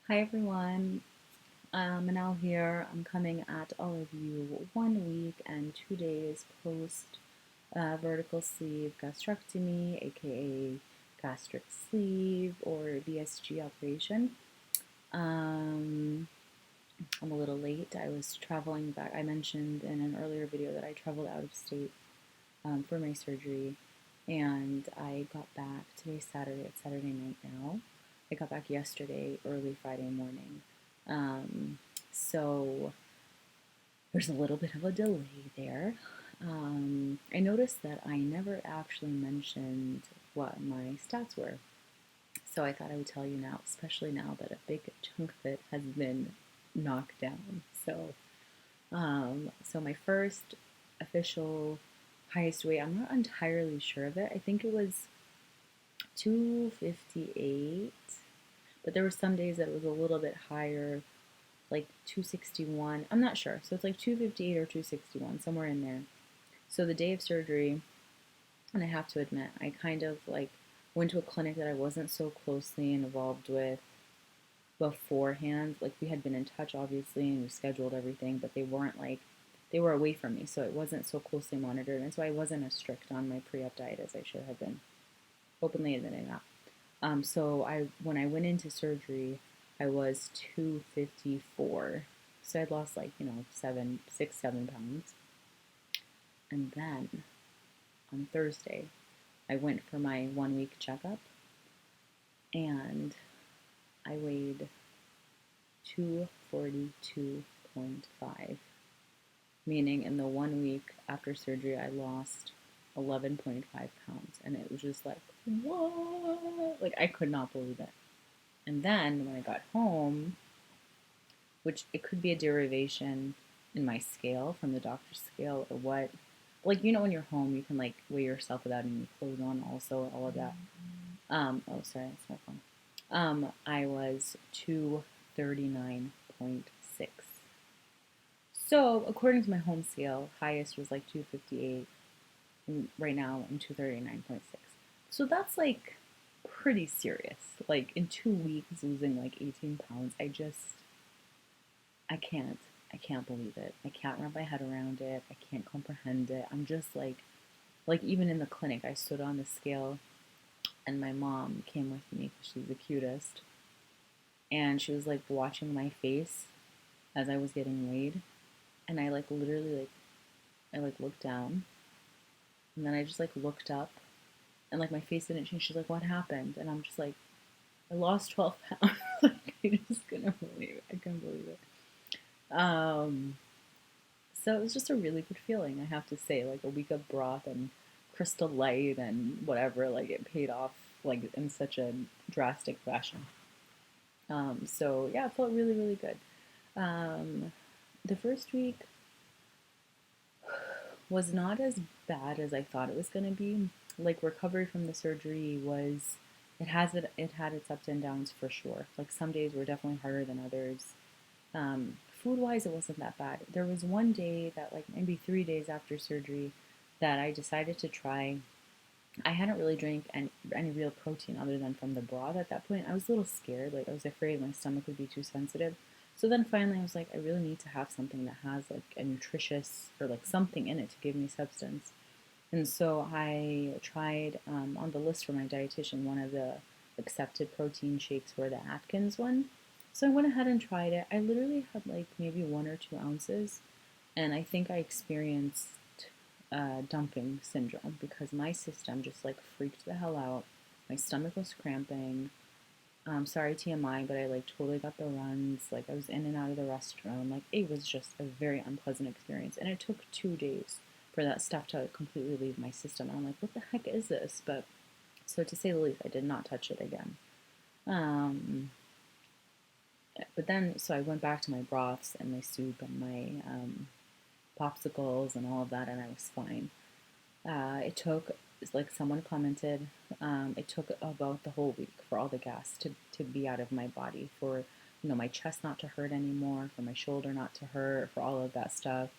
Hi everyone, Manal here. I'm coming at all of you 1 week and 2 days post vertical sleeve gastrectomy, aka gastric sleeve or VSG operation. Um, I'm a little late. I was traveling back. I mentioned in an earlier video that I traveled out of state for my surgery, and I got back today's Saturday. It's Saturday night now. I got back yesterday, early Friday morning. Um, so there's a little bit of a delay there. I noticed that I never actually mentioned what my stats were. So I thought I would tell you now, especially now that a big chunk of it has been knocked down. So my first official highest weight, I'm not entirely sure of it. I think it was 258, but there were some days that it was a little bit higher, like 261. I'm not sure. So it's like 258 or 261, somewhere in there. So the day of surgery, and I have to admit, I kind of like went to a clinic that I wasn't so closely involved with beforehand. Like we had been in touch obviously and we scheduled everything, but they weren't like they were away from me, so it wasn't so closely monitored, and so I wasn't as strict on my pre-op diet as I should have been. Openly admitting that. So when I went into surgery, I was 254. So I'd lost like 7 pounds, and then on Thursday, I went for my 1 week checkup, and I weighed 242.5, meaning in the 1 week after surgery, I lost 11.5 pounds. And it was just like, what? Like, I could not believe it. And then when I got home, which it could be a derivation in my scale from the doctor's scale or what, like, when you're home, you can like weigh yourself without any clothes on, also, all of that. Oh, sorry, that's my phone. I was 239.6. So, according to my home scale, highest was like 258, and right now I'm 239.6. So that's like pretty serious. Like in 2 weeks, losing like 18 pounds. I can't. I can't believe it. I can't wrap my head around it. I can't comprehend it. I'm just like even in the clinic, I stood on the scale, and my mom came with me because she's the cutest, and she was like watching my face as I was getting weighed, and I like literally I like looked down, and then I just like looked up, and like my face didn't change. She's like, "What happened?" And I'm just like, "I lost 12 pounds." Like I just couldn't believe it. I couldn't believe it. So it was just a really good feeling, I have to say. Like a week of broth and crystal light and whatever, like it paid off like in such a drastic fashion. So yeah, it felt really, really good. The first week was not as bad as I thought it was gonna be. Like recovery from the surgery was, it had its ups and downs for sure. Like some days were definitely harder than others. Food wise, it wasn't that bad. There was one day that, like maybe 3 days after surgery, that I decided to try. I hadn't really drank any real protein other than from the broth at that point. I was a little scared. Like, I was afraid my stomach would be too sensitive. So then finally, I was like, I really need to have something that has like a nutritious or like something in it to give me substance. And so I tried on the list for my dietitian, one of the accepted protein shakes were the Atkins one. So I went ahead and tried it. I literally had like maybe 1 or 2 ounces, and I think I experienced dumping syndrome because my system just like freaked the hell out. My stomach was cramping. Sorry TMI, but I like totally got the runs. Like I was in and out of the restroom. Like it was just a very unpleasant experience, and it took 2 days for that stuff to completely leave my system. And I'm like, what the heck is this? But so to say the least, I did not touch it again. Um, but then, so I went back to my broths and my soup and my popsicles and all of that, and I was fine. It took, like someone commented, it took about the whole week for all the gas to be out of my body, for my chest not to hurt anymore, for my shoulder not to hurt, for all of that stuff.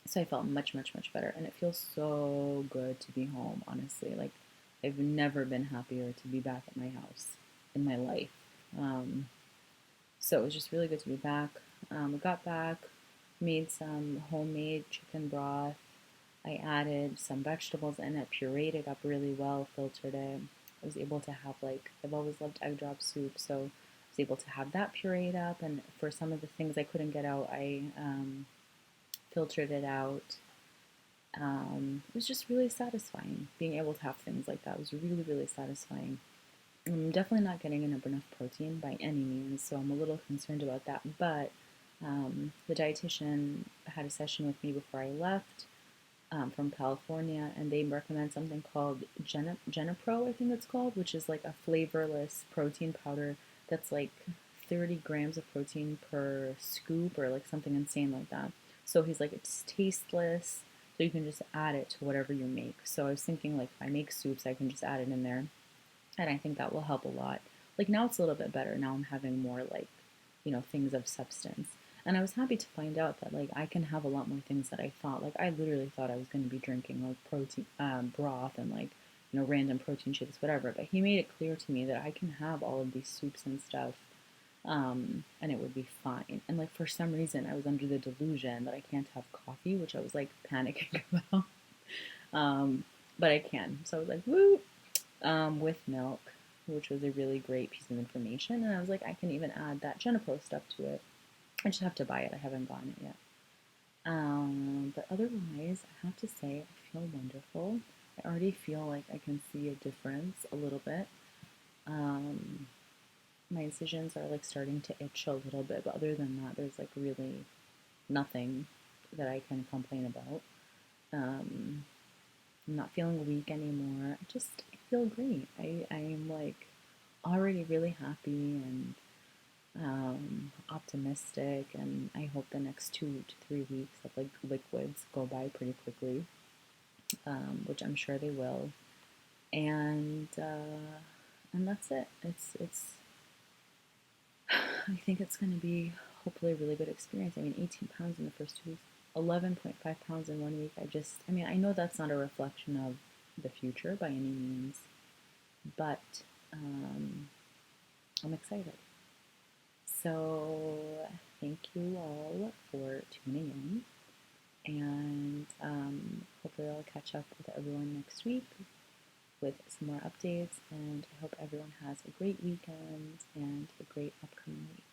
So I felt much, much, much better, and it feels so good to be home. Honestly, like I've never been happier to be back at my house in my life. Um, So it was just really good to be back. We got back, made some homemade chicken broth. I added some vegetables in it, pureed it up really well, filtered it. I was able to have, like, I've always loved egg drop soup, so I was able to have that pureed up. And for some of the things I couldn't get out, I filtered it out. It was just really satisfying. Being able to have things like that was really, really satisfying. I'm definitely not getting enough protein by any means, so I'm a little concerned about that. But the dietitian had a session with me before I left from California, and they recommend something called Genepro, I think it's called, which is like a flavorless protein powder that's like 30 grams of protein per scoop or like something insane like that. So he's like, it's tasteless, so you can just add it to whatever you make. So I was thinking, like, if I make soups, I can just add it in there, and I think that will help a lot. Like, now it's a little bit better. Now I'm having more, like, things of substance. And I was happy to find out that, like, I can have a lot more things that I thought. Like, I literally thought I was going to be drinking like protein broth and, like, random protein shakes, whatever. But he made it clear to me that I can have all of these soups and stuff, and it would be fine. And, like, for some reason, I was under the delusion that I can't have coffee, which I was, like, panicking about. um, but I can. So I was like, woo, with milk, which was a really great piece of information. And I was like, I can even add that Genepro stuff to it. I just have to buy it. I haven't gotten it yet. But otherwise, I have to say, I feel wonderful. I already feel like I can see a difference a little bit. My incisions are like starting to itch a little bit, but other than that, there's like really nothing that I can complain about. I'm not feeling weak anymore. I feel great. I'm like already really happy and optimistic, and I hope the next 2 to 3 weeks of like liquids go by pretty quickly, which I'm sure they will. And that's it. I think it's going to be hopefully a really good experience. I mean, 18 pounds in the first 2 weeks, 11.5 pounds in 1 week. I know that's not a reflection of the future by any means, but I'm excited. So, thank you all for tuning in, and hopefully, I'll catch up with everyone next week with some more updates. And I hope everyone has a great weekend and a great upcoming week.